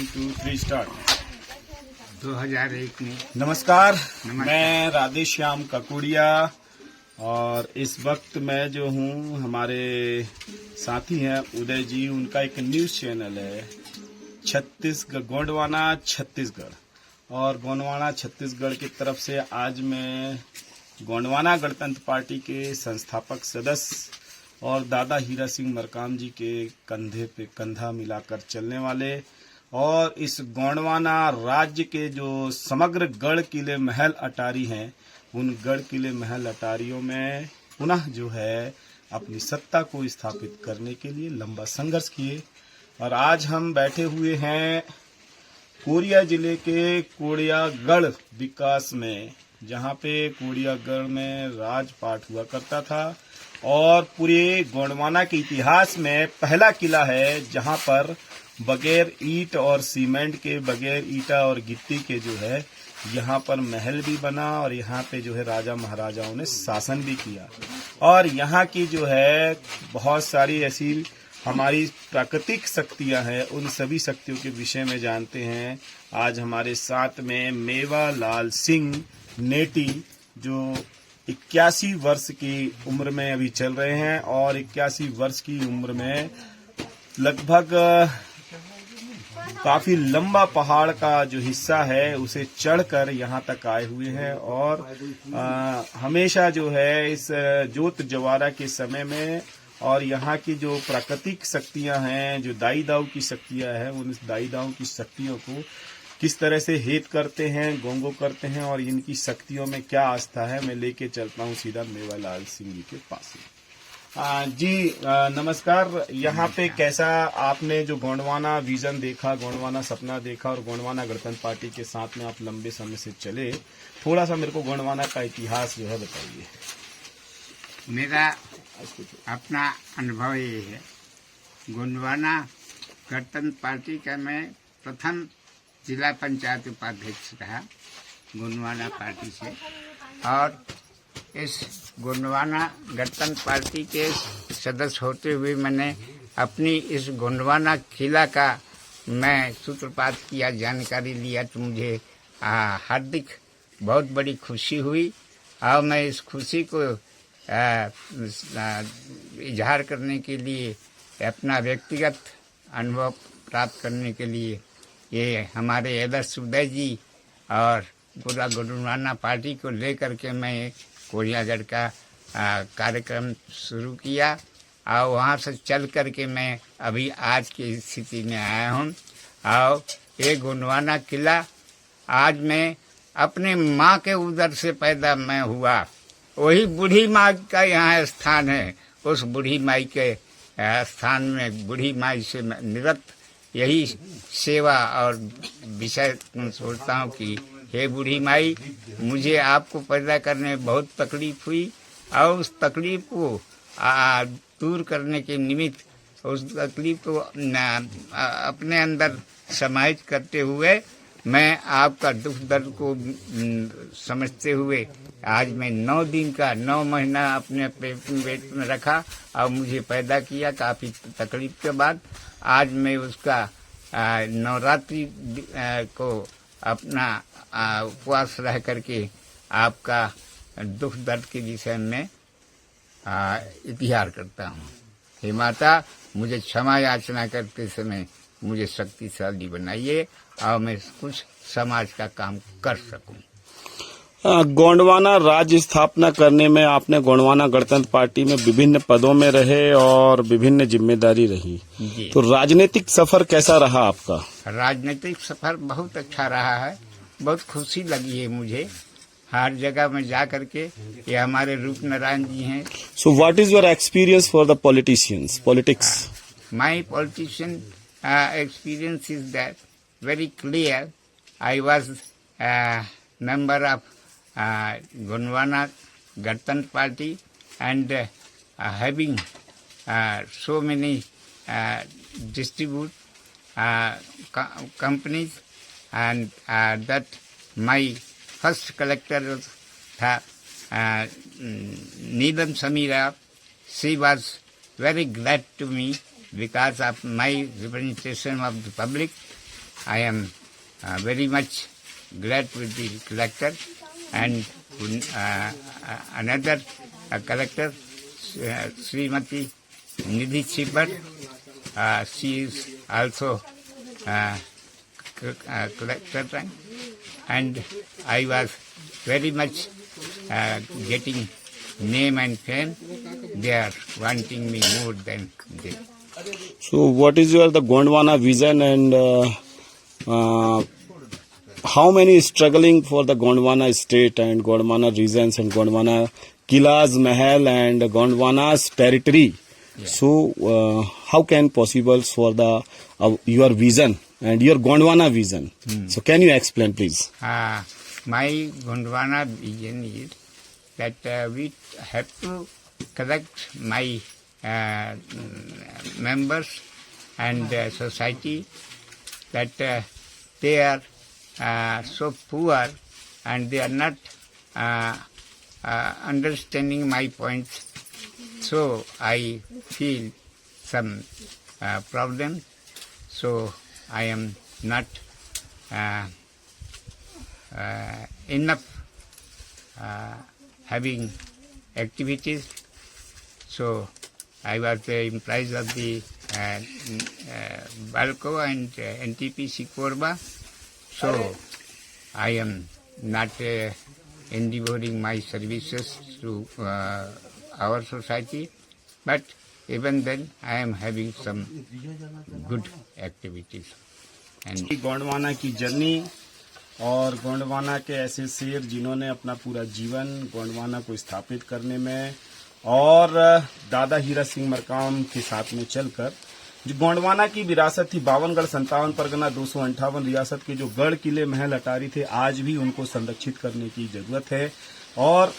1 2 3 start. 2001 में नमस्कार, मैं राधे श्याम ककुड़िया और इस वक्त मैं जो हूँ हमारे साथी हैं उदय जी, उनका एक न्यूज़ चैनल है छत्तीसगढ़ गोंडवाना छत्तीसगढ़, और गोंडवाना छत्तीसगढ़ की तरफ से आज मैं गोंडवाना गणतंत्र पार्टी के संस्थापक सदस्य और दादा हीरा सिंह मरकाम जी के कंधे पे कंधा मिलाकर चलने वाले और इस गोंडवाना राज्य के जो समग्र गढ़ किले महल अटारी हैं, उन गढ़ किले महल अटारियों में पुनः जो है अपनी सत्ता को स्थापित करने के लिए लंबा संघर्ष किए। और आज हम बैठे हुए हैं कोरिया जिले के कोड़ियागढ़ विकास में, जहाँ पे कोड़ियागढ़ में राजपाट हुआ करता था और पूरे गोंडवाना के इतिहास में पहला किला है जहाँ पर बगैर ईंट और सीमेंट के, बगैर ईटा और गिट्टी के जो है यहाँ पर महल भी बना और यहाँ पे जो है राजा महाराजाओं ने शासन भी किया। और यहाँ की जो है बहुत सारी ऐसी हमारी प्राकृतिक शक्तियाँ हैं, उन सभी शक्तियों के विषय में जानते हैं। आज हमारे साथ में मेवालाल सिंह नेटी जो 81 वर्ष की उम्र में अभी चल रहे हैं और 81 वर्ष की उम्र में लगभग काफी लंबा पहाड़ का जो हिस्सा है उसे चढ़कर यहाँ तक आए हुए हैं। और हमेशा जो है इस जोत जवारा के समय में और यहाँ की जो प्राकृतिक शक्तियाँ हैं, जो दाई दाऊ की शक्तियाँ हैं, उन दाई दाऊ की शक्तियों को किस तरह से हेत करते हैं, गोंगो करते हैं और इनकी शक्तियों में क्या आस्था है, मैं लेके चलता हूँ सीधा मेवालाल सिंह जी के पास। जी नमस्कार। यहाँ पे कैसा आपने जो गोंडवाना विजन देखा, गोंडवाना सपना देखा और गोंडवाना गणतंत्र पार्टी के साथ में आप लंबे समय से चले, थोड़ा सा मेरे को गोंडवाना का इतिहास जो है बताइए। मेरा अपना अनुभव ये है, गोंडवाना गणतंत्र पार्टी का मैं प्रथम जिला पंचायत उपाध्यक्ष रहा गोंडवाना पार्टी से, और इस गोंडवाना गणतंत्र पार्टी के सदस्य होते हुए मैंने अपनी इस गोंडवाना किला का मैं सूत्रपात किया, जानकारी लिया, तो मुझे हार्दिक बहुत बड़ी खुशी हुई। और मैं इस खुशी को इजहार करने के लिए, अपना व्यक्तिगत अनुभव प्राप्त करने के लिए ये हमारे आदर्श उदय जी और पूरा गोंडवाना पार्टी को लेकर के मैं कोरियागढ़ का कार्यक्रम शुरू किया और वहाँ से चल कर के मैं अभी आज की स्थिति में आया हूँ। और ये गोंडवाना किला आज मैं अपने माँ के उदर से पैदा मैं हुआ, वही बूढ़ी माँ का यहाँ स्थान है। उस बूढ़ी माई के स्थान में बूढ़ी माई से निरत यही सेवा और विषय सोचता हूँ कि हे बूढ़ी माई, मुझे आपको पैदा करने में बहुत तकलीफ हुई और उस तकलीफ को दूर करने के निमित्त उस तकलीफ को अपने अंदर समाहित करते हुए मैं आपका दुख दर्द को समझते हुए आज मैं 9 दिन का 9 महीना अपने पेट में रखा और मुझे पैदा किया काफ़ी तकलीफ के बाद। आज मैं उसका नवरात्रि को अपना उपवास रह करके आपका दुख दर्द के विषय में इतिहार करता हूँ। हे माता, मुझे क्षमा याचना करते समय मुझे शक्तिशाली बनाइए और मैं कुछ समाज का काम कर सकूं। गोंडवाना राज्य स्थापना करने में आपने गोंडवाना गणतंत्र पार्टी में विभिन्न पदों में रहे और विभिन्न जिम्मेदारी रही, तो राजनीतिक सफर कैसा रहा आपका? राजनीतिक सफर बहुत अच्छा रहा है, बहुत खुशी लगी है मुझे हर जगह में जा करके। ये हमारे रूप नारायण जी हैं। So what is your experience for the politics? My politician experience is that very clear. I was member of Gondwana Ganatantra Party and having so many distribute companies, and that my first collector was Neelam Samira. She was very glad to me because of my representation of the public, I am very much glad with the collector and another collector, Srimati Nidhi Chibbar. She is also collector, and I was very much getting name and fame. They are wanting me more than this. So, what is the Gondwana vision, and how many is struggling for the Gondwana state and Gondwana regions and Gondwana Kilas, Mahal and Gondwana's territory? Yeah. So, how can possible for the your vision and your Gondwana vision? So, can you explain, please? My Gondwana vision is that we have to collect my members and society, that they are so poor and they are not understanding my points. So I feel some problem. So I am not enough having activities. So I was employee of the Balco and NTPC Korba. So I am not endeavoring my services to our society, but even then I am having some good activities. And Gondwana की journey और गोंडवाना के ऐसे शेर जिन्होंने अपना पूरा जीवन गोंडवाना को स्थापित करने में और दादा हीरा सिंह मरकाम के साथ में चलकर जो गोंडवाना की विरासत थी 52 गढ़ 57 परगना 258 रियासत के जो गढ़ किले महल अटारी थे, आज भी उनको संरक्षित करने की जरूरत है। और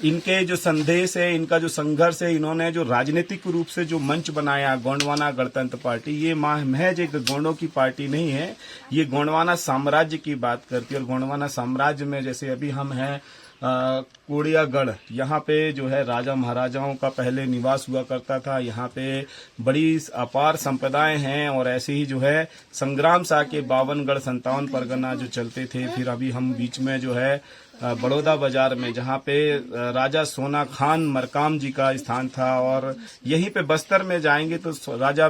इनके जो संदेश है, इनका जो संघर्ष है, इन्होंने जो राजनीतिक रूप से जो मंच बनाया गोंडवाना गणतंत्र पार्टी, ये महज एक गोंडों की पार्टी नहीं है, ये गोंडवाना साम्राज्य की बात करती है। और गोंडवाना साम्राज्य में जैसे अभी हम हैं कोड़ियागढ़, यहाँ पे जो है राजा महाराजाओं का पहले निवास हुआ करता था। यहाँ पे बड़ी अपार संपदाएं हैं और ऐसे ही जो है संग्राम शाह के 52 गढ़ 57 परगना जो चलते थे। फिर अभी हम बीच में जो है बड़ौदा बाजार में जहाँ पे राजा सोना खान मरकाम जी का स्थान था, और यहीं पे बस्तर में जाएंगे तो राजा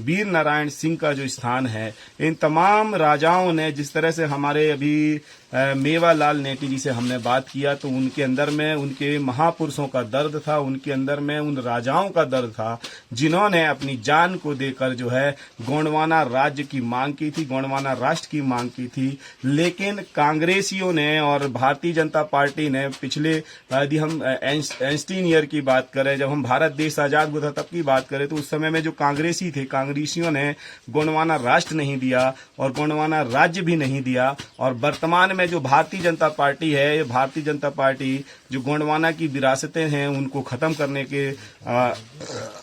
वीर नारायण सिंह का जो स्थान है। इन तमाम राजाओं ने, जिस तरह से हमारे अभी मेवालाल नेटी जी से हमने बात किया, तो उनके अंदर में उनके महापुरुषों का दर्द था, उनके अंदर में उन राजाओं का दर्द था जिन्होंने अपनी जान को देकर जो है गोंडवाना राज्य की मांग की थी, गोंडवाना राष्ट्र की मांग की थी। लेकिन कांग्रेसियों ने और भारतीय जनता पार्टी ने पिछले, यदि हम एंस्टीन ईयर की बात करें, जब हम भारत देश आजाद हुआ था तब की बात करें, तो उस समय में जो कांग्रेसी थे, कांग्रेसियों ने गोंडवाना राष्ट्र नहीं दिया और गोंडवाना राज्य भी नहीं दिया। और वर्तमान में जो भारतीय जनता पार्टी है, ये भारतीय जनता पार्टी जो गोंडवाना की विरासतें हैं उनको खत्म करने के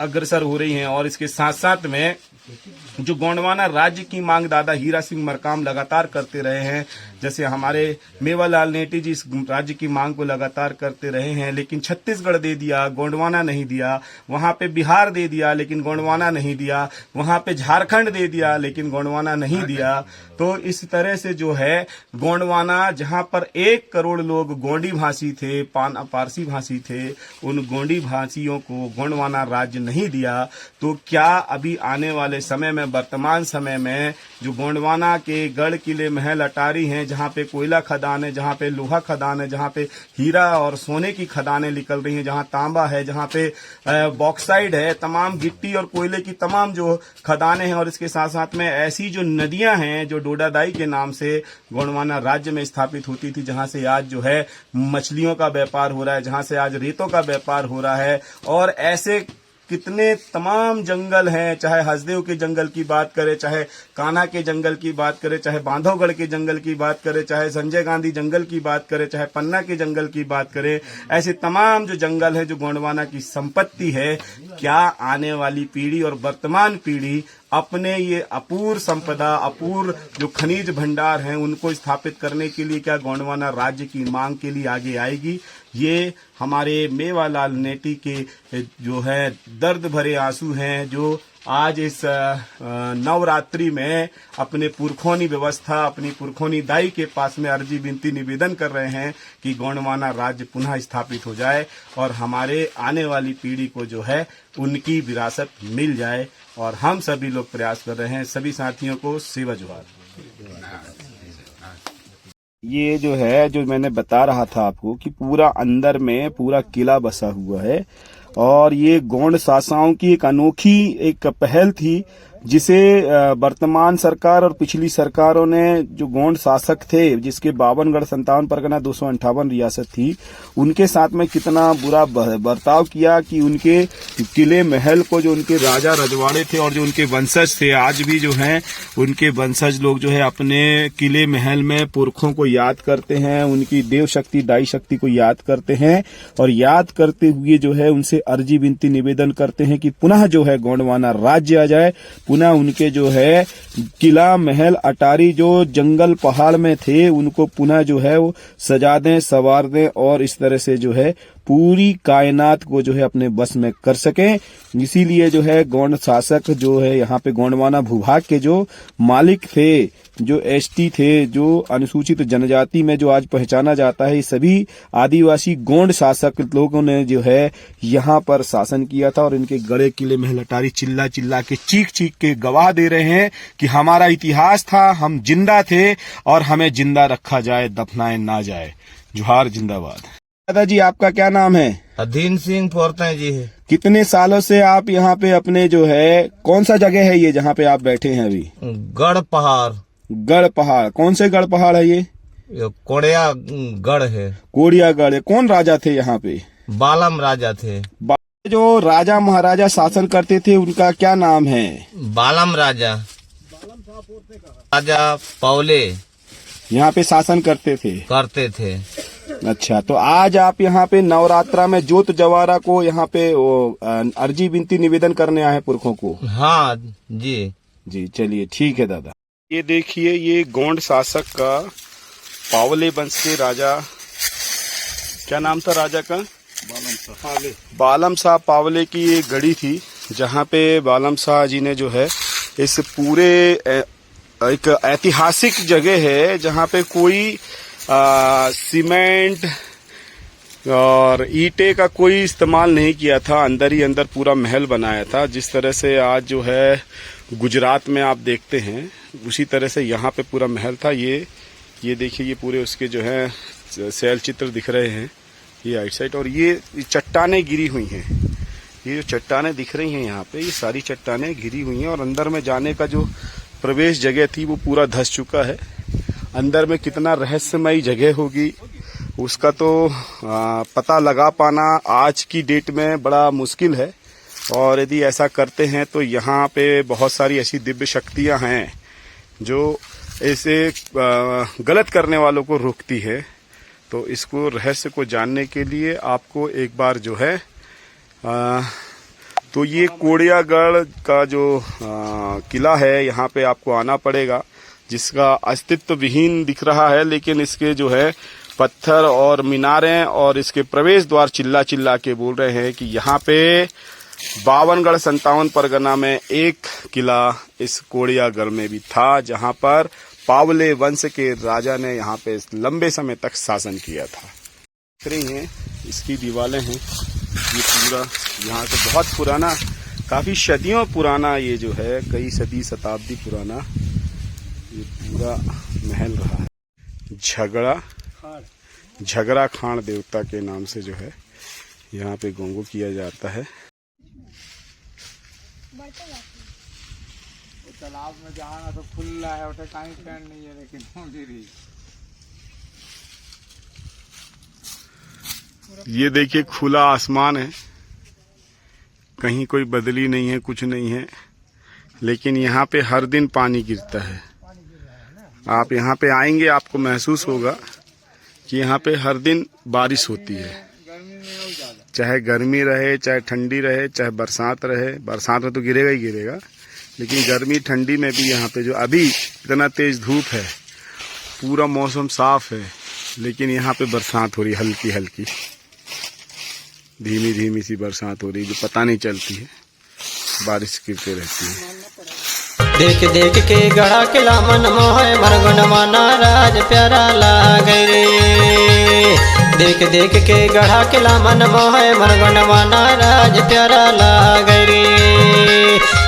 अग्रसर हो रही हैं। और इसके साथ साथ में जो गोंडवाना राज्य की मांग दादा हीरा सिंह मरकाम लगातार करते रहे हैं, जैसे हमारे मेवालाल नेटी जी इस राज्य की मांग को लगातार करते रहे हैं, लेकिन छत्तीसगढ़ दे दिया, गोंडवाना नहीं दिया। वहां पे बिहार दे दिया लेकिन गोंडवाना नहीं दिया, वहां पे झारखंड दे दिया लेकिन गोंडवाना नहीं दिया। तो इस तरह से जो है गोंडवाना, जहां पर 1 करोड़ लोग गोंडी भाषी थे, पारसी भाषी थे, उन गोंडी भाषियों को गोंडवाना राज्य नहीं दिया। तो क्या अभी आने वाले समय में, वर्तमान समय में जो गोंडवाना के गढ़ किले महल अटारी हैं, जहां पे कोयला खदान है, जहां पे लोहा खदान है, जहां पे हीरा और सोने की खदानें निकल रही हैं, जहां तांबा है, जहां पे बॉक्साइड है, तमाम गिट्टी और कोयले की तमाम जो खदानें हैं, और इसके साथ साथ में ऐसी जो नदियां हैं जो डोडादाई के नाम से गोंडवाना राज्य में स्थापित होती थी, जहां से आज जो है मछलियों का व्यापार हो रहा है, जहां से आज रेतों का व्यापार हो रहा है। और ऐसे कितने तमाम जंगल हैं, चाहे हसदेव के जंगल की बात करें, चाहे कान्हा के जंगल की बात करें, चाहे बांधवगढ़ के जंगल की बात करें, चाहे संजय गांधी जंगल की बात करें, चाहे पन्ना के जंगल की बात करें, ऐसे तमाम जो जंगल है जो गोंडवाना की संपत्ति है, क्या आने वाली पीढ़ी और वर्तमान पीढ़ी अपने ये अपूर्व संपदा, अपूर्व जो खनिज भंडार हैं, उनको स्थापित करने के लिए क्या गोंडवाना राज्य की मांग के लिए आगे आएगी? ये हमारे मेवालाल नेटी के जो है दर्द भरे आंसू हैं, जो आज इस नवरात्रि में अपने पुरखोनी व्यवस्था, अपनी पुरखोनी दाई के पास में अर्जी विनती निवेदन कर रहे हैं कि गोंडवाना राज्य पुनः स्थापित हो जाए और हमारे आने वाली पीढ़ी को जो है उनकी विरासत मिल जाए। और हम सभी लोग प्रयास कर रहे हैं। सभी साथियों को सेवा जोहार। ये जो है, जो मैंने बता रहा था आपको कि पूरा अंदर में पूरा किला बसा हुआ है और ये गोंड शासकों की एक अनोखी एक पहल थी, जिसे वर्तमान सरकार और पिछली सरकारों ने, जो गोंड शासक थे जिसके 52 गढ़ 57 परगना 258 रियासत थी, उनके साथ में कितना बुरा बर्ताव किया कि उनके किले महल को, जो उनके राजा रजवाड़े थे और जो उनके वंशज थे, आज भी जो हैं उनके वंशज लोग जो है अपने किले महल में पुरखों को याद करते हैं, उनकी देव शक्ति दाई शक्ति को याद करते हैं और याद करते हुए जो है उनसे अर्जी विनती निवेदन करते हैं कि पुनः जो है गोंडवाना राज्य आ जाए, पुनः उनके जो है किला महल अटारी जो जंगल पहाड़ में थे उनको पुनः जो है वो सजा दें, संवार दें और इस तरह से जो है पूरी कायनात को जो है अपने बस में कर सकें। इसीलिए जो है गोंड शासक जो है यहाँ पे गोंडवाना भूभाग के जो मालिक थे, जो एसटी थे, जो अनुसूचित जनजाति में जो आज पहचाना जाता है, सभी आदिवासी गोंड शासक लोगों ने जो है यहाँ पर शासन किया था और इनके गड़े किले महल अटारी चिल्ला चिल्ला के चीख चीख के गवाह दे रहे हैं कि हमारा इतिहास था, हम जिंदा थे और हमें जिंदा रखा जाए, दफनाए ना जाए। जोहार, जिंदाबाद। दादाजी, आपका क्या नाम है? अधीन सिंह पोरते जी है। कितने सालों से आप यहाँ पे अपने जो है, कौन सा जगह है ये जहाँ पे आप बैठे हैं अभी? गढ़ पहाड़। गढ़ पहाड़, कौन से गढ़ पहाड़ है ये? कोड़िया गढ़ है। कोड़िया गढ़ है। कौन राजा थे यहाँ पे? बालम राजा थे। जो राजा महाराजा शासन करते थे उनका क्या नाम है? बालम राजा। राजा पौले यहाँ पे शासन करते करते थे। अच्छा, तो आज आप यहाँ पे नवरात्रा में जोत जवारा को यहाँ पे अर्जी विनती निवेदन करने आए पुरखों को? हाँ जी। जी, चलिए ठीक है दादा। ये देखिए, ये गोंड शासक का पावले वंश के राजा, क्या नाम था राजा का? बालम शाह पावले की ये गढ़ी थी, जहाँ पे बालम शाह जी ने जो है इस पूरे एक ऐतिहासिक जगह है जहाँ पे कोई सीमेंट और ईंटे का कोई इस्तेमाल नहीं किया था, अंदर ही अंदर पूरा महल बनाया था। जिस तरह से आज जो है गुजरात में आप देखते हैं, उसी तरह से यहाँ पे पूरा महल था। ये देखिए, ये पूरे उसके जो है शैल चित्र दिख रहे हैं ये आइट साइड, और ये चट्टानें गिरी हुई हैं। ये जो चट्टानें दिख रही हैं यहाँ पे, ये सारी चट्टानें गिरी हुई हैं और अंदर में जाने का जो प्रवेश जगह थी वो पूरा धंस चुका है। अंदर में कितना रहस्यमयी जगह होगी उसका तो पता लगा पाना आज की डेट में बड़ा मुश्किल है। और यदि ऐसा करते हैं तो यहाँ पे बहुत सारी ऐसी दिव्य शक्तियाँ हैं जो ऐसे गलत करने वालों को रोकती है। तो इसको रहस्य को जानने के लिए आपको एक बार जो है तो ये कोड़ियागढ़ का जो किला है यहाँ पे आपको आना पड़ेगा, जिसका अस्तित्व विहीन दिख रहा है, लेकिन इसके जो है पत्थर और मीनारें और इसके प्रवेश द्वार चिल्ला चिल्ला के बोल रहे हैं कि यहाँ पे 52 गढ़ 57 परगना में एक किला इस कोड़ियागढ़ में भी था, जहाँ पर पावले वंश के राजा ने यहाँ पे लंबे समय तक शासन किया था। देख रही हैं, इसकी दीवारें हैं। ये पूरा यहाँ तो बहुत पुराना, काफी सदियों पुराना ये जो है, कई सदी शताब्दी पुराना ये पूरा महल रहा है। झगड़ा खान देवता के नाम से जो है यहाँ पे गोंगो किया जाता है। तालाब में जाना तो खुला है, उठे कहीं पैन नहीं है, लेकिन ये देखिए खुला आसमान है, कहीं कोई बदली नहीं है, कुछ नहीं है, लेकिन यहाँ पे हर दिन पानी गिरता है। आप यहाँ पे आएंगे आपको महसूस होगा कि यहाँ पे हर दिन बारिश होती है, चाहे गर्मी रहे, चाहे ठंडी रहे, चाहे बरसात रहे। बरसात में तो गिरेगा ही गिरेगा, लेकिन गर्मी ठंडी में भी यहाँ पे जो अभी इतना तेज धूप है, पूरा मौसम साफ है, लेकिन यहाँ पे बरसात हो रही, हल्की हल्की धीमी धीमी सी बरसात हो रही जो पता नहीं चलती है। बारिश गिरती रहती है। देख देख के गढ़ा किला मन मोहे मरगुनवा नाराज प्यारा लागे रे। देख देख के गढ़ा किला मन मोहे मरगुनवा नाराज प्यारा लागे रे।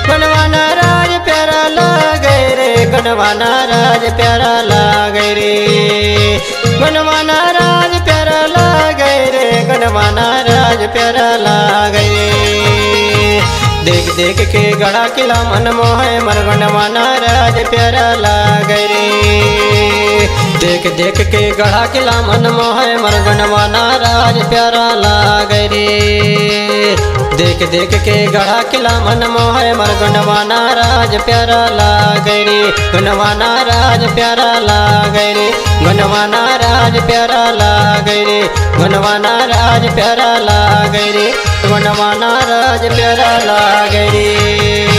गणवा नाराज प्यारा लागे रे, गणवा नाराज प्यारा लागे रे। गणवा नाराज प्यारा लागे रे, गणवा नाराज प्यारा लागे रे। देख देख के गढ़ा किला मन मोहे मरगुनवा नाराज प्यारा लागे रे। देख देख के गढ़ा किला मन मोहे मरगुनवा नाराज प्यारा लागे रे। देख देख के गढ़ा किला मन मोहे मरगुनवा नाराज प्यारा लागे रे। गणवा नाराज प्यारा लागे रे, गणवा नाराज प्यारा लागे रे। गणवा नाराज प्यारा लागे रे, गणवा नाराज प्यारा लागे रे।